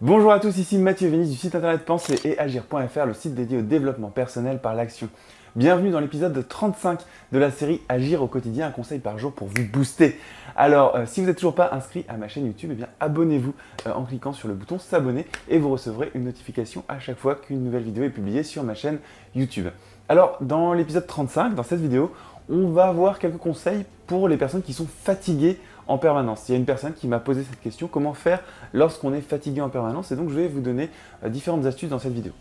Bonjour à tous, ici Mathieu Vénis du site internet penser et agir.fr, le site dédié au développement personnel par l'action. Bienvenue dans l'épisode 35 de la série Agir au quotidien, un conseil par jour pour vous booster. Alors, si vous n'êtes toujours pas inscrit à ma chaîne YouTube, eh bien abonnez-vous en cliquant sur le bouton s'abonner et vous recevrez une notification à chaque fois qu'une nouvelle vidéo est publiée sur ma chaîne YouTube. Alors, dans l'épisode 35, dans cette vidéo, on va voir quelques conseils pour les personnes qui sont fatiguées en permanence. Il y a une personne qui m'a posé cette question, comment faire lorsqu'on est fatigué en permanence, et donc je vais vous donner différentes astuces dans cette vidéo.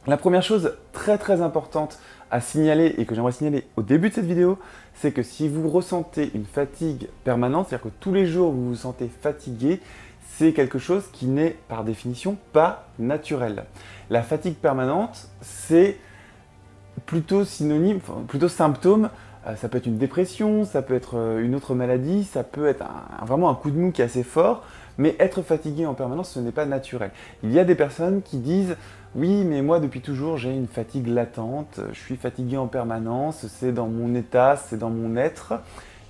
La première chose très importante à signaler et que j'aimerais signaler au début de cette vidéo, c'est que si vous ressentez une fatigue permanente, c'est-à-dire que tous les jours vous vous sentez fatigué, c'est quelque chose qui n'est par définition pas naturel. La fatigue permanente, c'est plutôt synonyme, plutôt symptôme. Ça peut être une dépression, ça peut être une autre maladie, ça peut être vraiment un coup de mou qui est assez fort, mais être fatigué en permanence, ce n'est pas naturel. Il y a des personnes qui disent « Oui, mais moi depuis toujours j'ai une fatigue latente, je suis fatigué en permanence, c'est dans mon état, c'est dans mon être,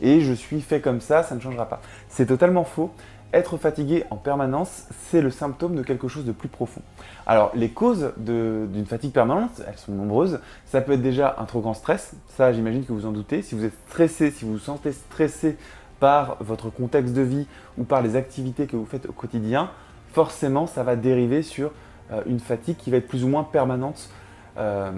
et je suis fait comme ça ne changera pas. » C'est totalement faux. Être fatigué en permanence, c'est le symptôme de quelque chose de plus profond. Alors, les causes d'une fatigue permanente, elles sont nombreuses. Ça peut être déjà un trop grand stress, ça j'imagine que vous en doutez. Si vous êtes stressé, si vous vous sentez stressé par votre contexte de vie ou par les activités que vous faites au quotidien, forcément ça va dériver sur une fatigue qui va être plus ou moins permanente. La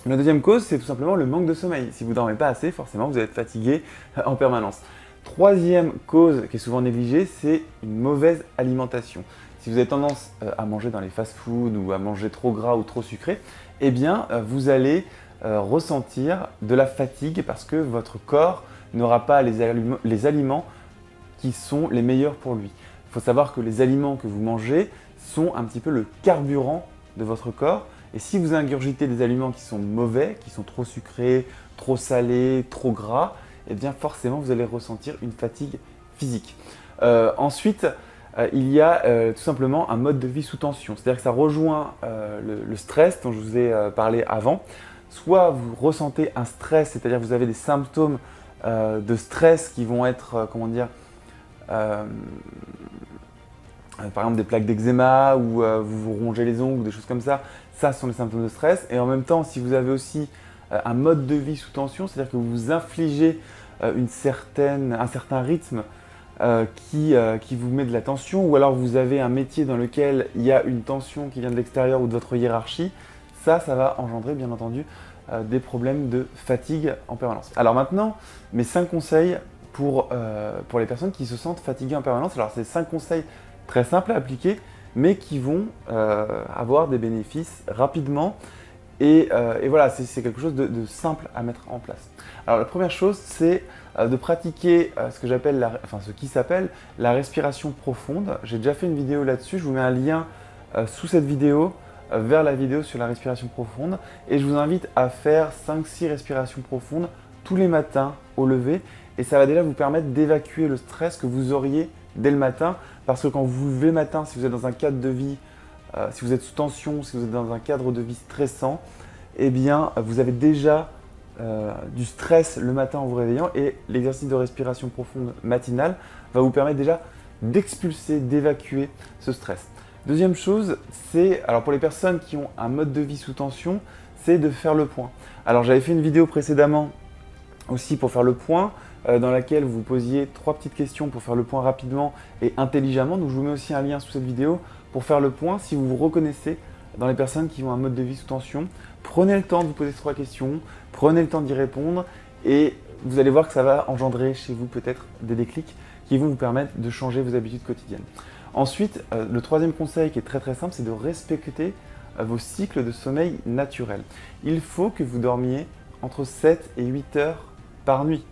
deuxième cause, c'est tout simplement le manque de sommeil. Si vous ne dormez pas assez, forcément vous allez être fatigué en permanence. Troisième cause qui est souvent négligée, c'est une mauvaise alimentation. Si vous avez tendance à manger dans les fast-foods ou à manger trop gras ou trop sucré, eh bien vous allez ressentir de la fatigue parce que votre corps n'aura pas les aliments qui sont les meilleurs pour lui. Il faut savoir que les aliments que vous mangez sont un petit peu le carburant de votre corps. Et si vous ingurgitez des aliments qui sont mauvais, qui sont trop sucrés, trop salés, trop gras, eh bien forcément vous allez ressentir une fatigue physique. Ensuite, il y a tout simplement un mode de vie sous tension. C'est-à-dire que ça rejoint le stress dont je vous ai parlé avant. Soit vous ressentez un stress, c'est-à-dire que vous avez des symptômes de stress qui vont être, par exemple des plaques d'eczéma ou vous vous rongez les ongles ou des choses comme ça. Ça, ce sont les symptômes de stress. Et en même temps, si vous avez aussi un mode de vie sous tension, c'est-à-dire que vous vous infligez un certain rythme qui vous met de la tension, ou alors vous avez un métier dans lequel il y a une tension qui vient de l'extérieur ou de votre hiérarchie, ça va engendrer bien entendu des problèmes de fatigue en permanence. Alors maintenant, mes 5 conseils pour les personnes qui se sentent fatiguées en permanence. Alors c'est 5 conseils très simples à appliquer, mais qui vont avoir des bénéfices rapidement. Et voilà, c'est quelque chose de simple à mettre en place. Alors la première chose, c'est de pratiquer ce qui s'appelle la respiration profonde. J'ai déjà fait une vidéo là-dessus, je vous mets un lien sous cette vidéo vers la vidéo sur la respiration profonde. Et je vous invite à faire 5-6 respirations profondes tous les matins au lever. Et ça va déjà vous permettre d'évacuer le stress que vous auriez dès le matin. Parce que quand vous vous levez le matin, si vous êtes dans un cadre de vie si vous êtes sous tension, si vous êtes dans un cadre de vie stressant, eh bien, vous avez déjà du stress le matin en vous réveillant et l'exercice de respiration profonde matinale va vous permettre déjà d'expulser, d'évacuer ce stress. Deuxième chose, alors pour les personnes qui ont un mode de vie sous tension, c'est de faire le point. Alors j'avais fait une vidéo précédemment aussi pour faire le point, dans laquelle vous posiez 3 petites questions pour faire le point rapidement et intelligemment. Donc je vous mets aussi un lien sous cette vidéo pour faire le point. Si vous vous reconnaissez dans les personnes qui ont un mode de vie sous tension, prenez le temps de vous poser ces 3 questions, prenez le temps d'y répondre et vous allez voir que ça va engendrer chez vous peut-être des déclics qui vont vous permettre de changer vos habitudes quotidiennes. Ensuite, le troisième conseil qui est très simple, c'est de respecter vos cycles de sommeil naturels. Il faut que vous dormiez entre 7 et 8 heures par nuit.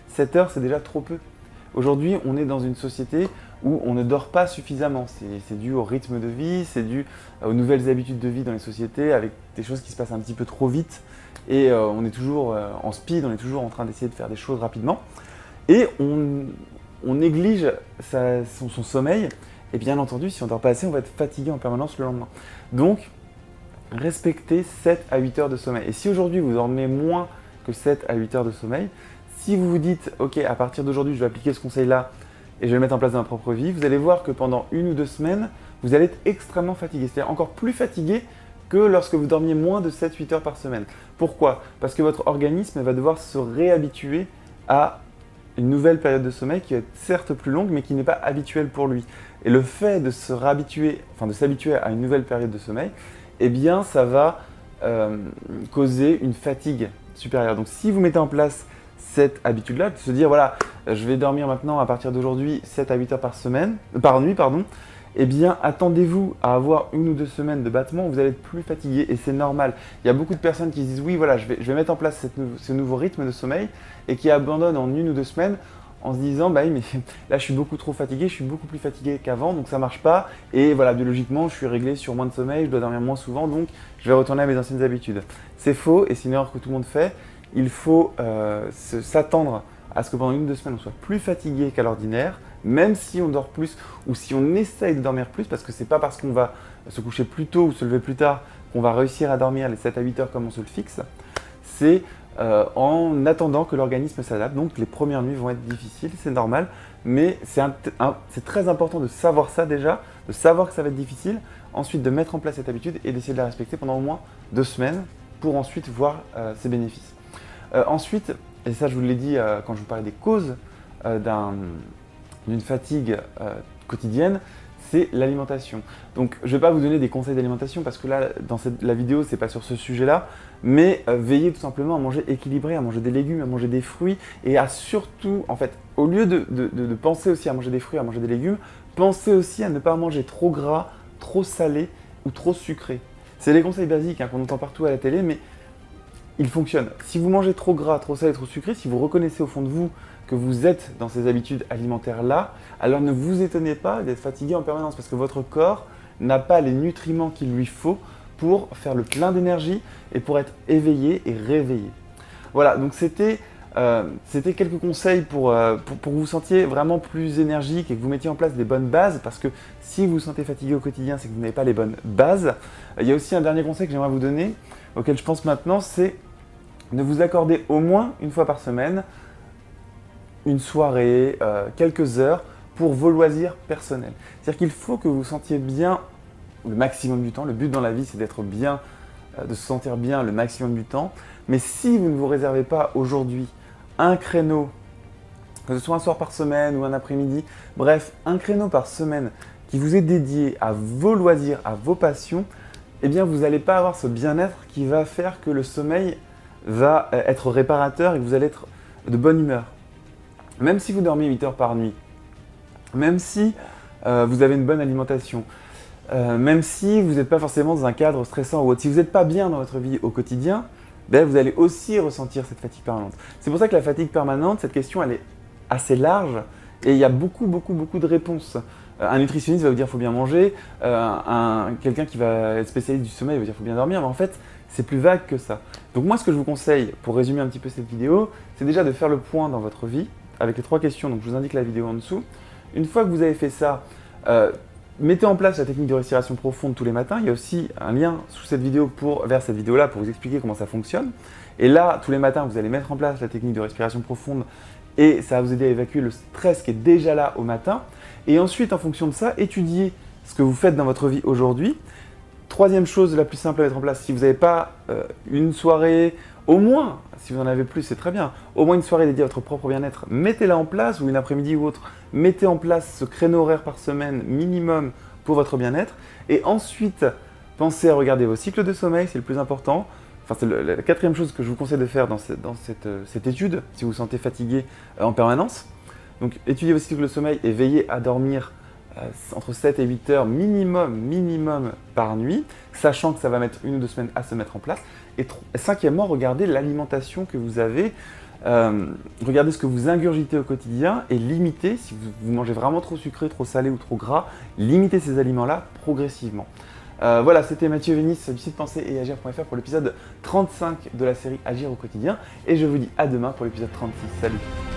7 heures, c'est déjà trop peu. Aujourd'hui, on est dans une société où on ne dort pas suffisamment. C'est dû au rythme de vie, c'est dû aux nouvelles habitudes de vie dans les sociétés, avec des choses qui se passent un petit peu trop vite. Et on est toujours en speed, on est toujours en train d'essayer de faire des choses rapidement. Et on néglige son sommeil. Et bien entendu, si on ne dort pas assez, on va être fatigué en permanence le lendemain. Donc, respectez 7 à 8 heures de sommeil. Et si aujourd'hui vous dormez moins que 7 à 8 heures de sommeil, si vous vous dites « Ok, à partir d'aujourd'hui, je vais appliquer ce conseil-là et je vais le mettre en place dans ma propre vie, vous allez voir que pendant 1 ou 2 semaines, vous allez être extrêmement fatigué, c'est-à-dire encore plus fatigué que lorsque vous dormiez moins de 7-8 heures par semaine. Pourquoi? Parce que votre organisme va devoir se réhabituer à une nouvelle période de sommeil qui est certes plus longue, mais qui n'est pas habituelle pour lui. Et le fait de se réhabituer, de s'habituer à une nouvelle période de sommeil, eh bien, ça va causer une fatigue supérieure. Donc, si vous mettez en place cette habitude-là, de se dire, voilà, je vais dormir maintenant à partir d'aujourd'hui 7 à 8 heures par nuit, eh bien, attendez-vous à avoir 1 ou 2 semaines de battement où vous allez être plus fatigué et c'est normal. Il y a beaucoup de personnes qui se disent, oui, voilà, je vais mettre en place ce nouveau rythme de sommeil et qui abandonnent en 1 ou 2 semaines en se disant, bah oui, mais là, je suis beaucoup trop fatigué, je suis beaucoup plus fatigué qu'avant, donc ça ne marche pas. Et voilà, biologiquement, je suis réglé sur moins de sommeil, je dois dormir moins souvent, donc je vais retourner à mes anciennes habitudes. C'est faux et c'est une erreur que tout le monde fait. Il faut s'attendre à ce que pendant 1 ou 2 semaines, on soit plus fatigué qu'à l'ordinaire, même si on dort plus ou si on essaye de dormir plus, parce que ce n'est pas parce qu'on va se coucher plus tôt ou se lever plus tard qu'on va réussir à dormir les 7 à 8 heures comme on se le fixe. C'est en attendant que l'organisme s'adapte. Donc les premières nuits vont être difficiles, c'est normal, mais c'est très important de savoir ça déjà, de savoir que ça va être difficile, ensuite de mettre en place cette habitude et d'essayer de la respecter pendant au moins 2 semaines pour ensuite voir ses bénéfices. Ensuite, et ça je vous l'ai dit quand je vous parlais des causes d'une fatigue quotidienne, c'est l'alimentation. Donc je ne vais pas vous donner des conseils d'alimentation parce que là, dans la vidéo, ce n'est pas sur ce sujet-là, mais veillez tout simplement à manger équilibré, à manger des légumes, à manger des fruits et à surtout, en fait, au lieu de penser aussi à manger des fruits, à manger des légumes, pensez aussi à ne pas manger trop gras, trop salé ou trop sucré. C'est les conseils basiques qu'on entend partout à la télé, mais ils fonctionnent. Si vous mangez trop gras, trop salé, trop sucré, si vous reconnaissez au fond de vous que vous êtes dans ces habitudes alimentaires-là, alors ne vous étonnez pas d'être fatigué en permanence parce que votre corps n'a pas les nutriments qu'il lui faut pour faire le plein d'énergie et pour être éveillé et réveillé. Voilà, donc c'était quelques conseils pour que vous vous sentiez vraiment plus énergique et que vous mettiez en place des bonnes bases parce que si vous vous sentez fatigué au quotidien, c'est que vous n'avez pas les bonnes bases. Il y a aussi un dernier conseil que j'aimerais vous donner, auquel je pense maintenant, c'est de vous accorder au moins 1 fois par semaine une soirée, quelques heures pour vos loisirs personnels. C'est-à-dire qu'il faut que vous vous sentiez bien le maximum du temps. Le but dans la vie, c'est d'être bien, de se sentir bien le maximum du temps. Mais si vous ne vous réservez pas aujourd'hui un créneau, que ce soit un soir par semaine ou un après-midi, bref, un créneau par semaine qui vous est dédié à vos loisirs, à vos passions, eh bien vous n'allez pas avoir ce bien-être qui va faire que le sommeil va être réparateur et que vous allez être de bonne humeur. Même si vous dormez 8 heures par nuit, même si vous avez une bonne alimentation, même si vous n'êtes pas forcément dans un cadre stressant ou autre, si vous n'êtes pas bien dans votre vie au quotidien, vous allez aussi ressentir cette fatigue permanente. C'est pour ça que la fatigue permanente, cette question, elle est assez large et il y a beaucoup de réponses. Un nutritionniste va vous dire qu'il faut bien manger, quelqu'un qui va être spécialiste du sommeil va vous dire qu'il faut bien dormir, mais en fait, c'est plus vague que ça. Donc moi, ce que je vous conseille, pour résumer un petit peu cette vidéo, c'est déjà de faire le point dans votre vie, avec les 3 questions, donc je vous indique la vidéo en dessous. Une fois que vous avez fait ça, mettez en place la technique de respiration profonde tous les matins. Il y a aussi un lien sous cette vidéo vers cette vidéo-là pour vous expliquer comment ça fonctionne. Et là, tous les matins, vous allez mettre en place la technique de respiration profonde et ça va vous aider à évacuer le stress qui est déjà là au matin. Et ensuite, en fonction de ça, étudiez ce que vous faites dans votre vie aujourd'hui. 3e chose la plus simple à mettre en place, si vous n'avez pas une soirée, au moins, si vous en avez plus, c'est très bien, au moins une soirée dédiée à votre propre bien-être, mettez-la en place, ou une après-midi ou autre, mettez en place ce créneau horaire par semaine minimum pour votre bien-être. Et ensuite, pensez à regarder vos cycles de sommeil, c'est le plus important. Enfin, c'est la 4e chose que je vous conseille de faire dans cette étude, si vous vous sentez fatigué en permanence. Donc, étudiez vos cycles de sommeil et veillez à dormir entre 7 et 8 heures minimum par nuit, sachant que ça va mettre 1 ou 2 semaines à se mettre en place. Et 5e, regardez l'alimentation que vous avez, regardez ce que vous ingurgitez au quotidien et limitez, si vous mangez vraiment trop sucré, trop salé ou trop gras, limitez ces aliments-là progressivement. Voilà, c'était Mathieu Vénis du site penser et agir.fr pour l'épisode 35 de la série Agir au quotidien et je vous dis à demain pour l'épisode 36. Salut!